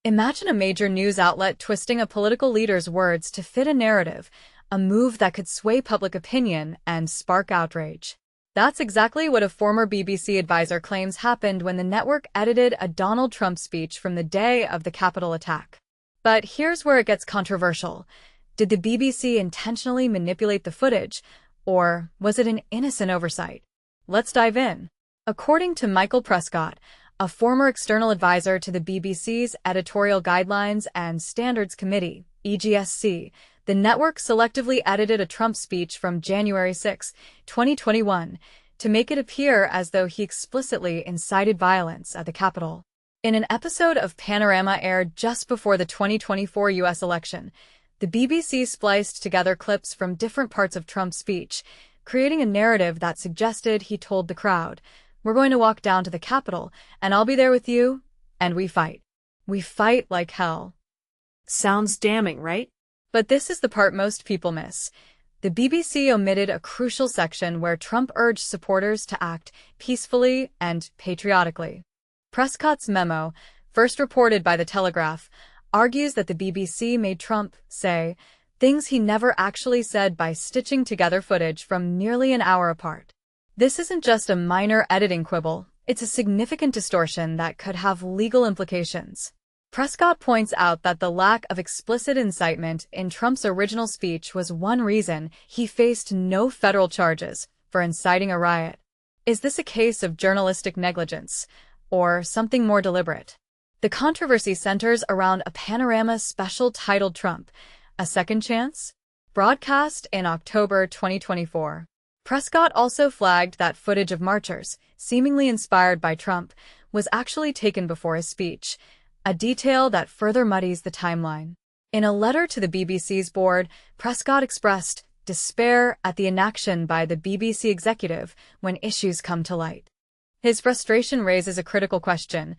Imagine a major news outlet twisting a political leader's words to fit a narrative, a move that could sway public opinion and spark outrage. That's exactly what a former BBC advisor claims happened when the network edited a Donald Trump speech from the day of the Capitol attack. But here's where it gets controversial. Did the BBC intentionally manipulate the footage, or was it an innocent oversight? Let's dive in. According to Michael Prescott, a former external advisor to the BBC's Editorial Guidelines and Standards Committee, EGSC, the network selectively edited a Trump speech from January 6, 2021, to make it appear as though he explicitly incited violence at the Capitol. In an episode of Panorama aired just before the 2024 U.S. election, the BBC spliced together clips from different parts of Trump's speech, creating a narrative that suggested he told the crowd, "We're going to walk down to the Capitol, and I'll be there with you, and we fight. We fight like hell." Sounds damning, right? But this is the part most people miss. The BBC omitted a crucial section where Trump urged supporters to act peacefully and patriotically. Prescott's memo, first reported by The Telegraph, argues that the BBC made Trump say things he never actually said by stitching together footage from nearly an hour apart. This isn't just a minor editing quibble, it's a significant distortion that could have legal implications. Prescott points out that the lack of explicit incitement in Trump's original speech was one reason he faced no federal charges for inciting a riot. Is this a case of journalistic negligence, or something more deliberate? The controversy centers around a Panorama special titled Trump, A Second Chance? Broadcast in October 2024. Prescott also flagged that footage of marchers, seemingly inspired by Trump, was actually taken before his speech, a detail that further muddies the timeline. In a letter to the BBC's board, Prescott expressed despair at the inaction by the BBC executive when issues come to light. His frustration raises a critical question.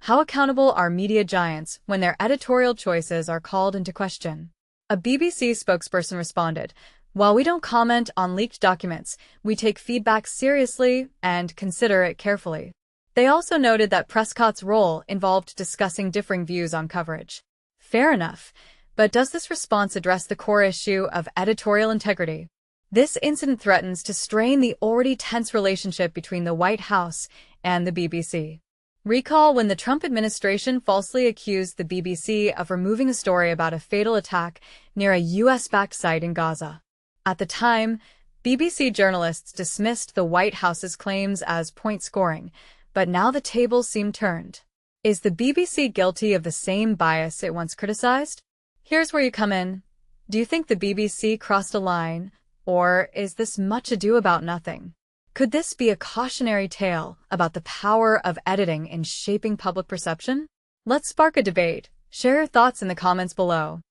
How accountable are media giants when their editorial choices are called into question? A BBC spokesperson responded, "While we don't comment on leaked documents, we take feedback seriously and consider it carefully." They also noted that Prescott's role involved discussing differing views on coverage. Fair enough, but does this response address the core issue of editorial integrity? This incident threatens to strain the already tense relationship between the White House and the BBC. Recall when the Trump administration falsely accused the BBC of removing a story about a fatal attack near a U.S.-backed site in Gaza. At the time, BBC journalists dismissed the White House's claims as point-scoring, but now the tables seem turned. Is the BBC guilty of the same bias it once criticized? Here's where you come in. Do you think the BBC crossed a line, or is this much ado about nothing? Could this be a cautionary tale about the power of editing in shaping public perception? Let's spark a debate. Share your thoughts in the comments below.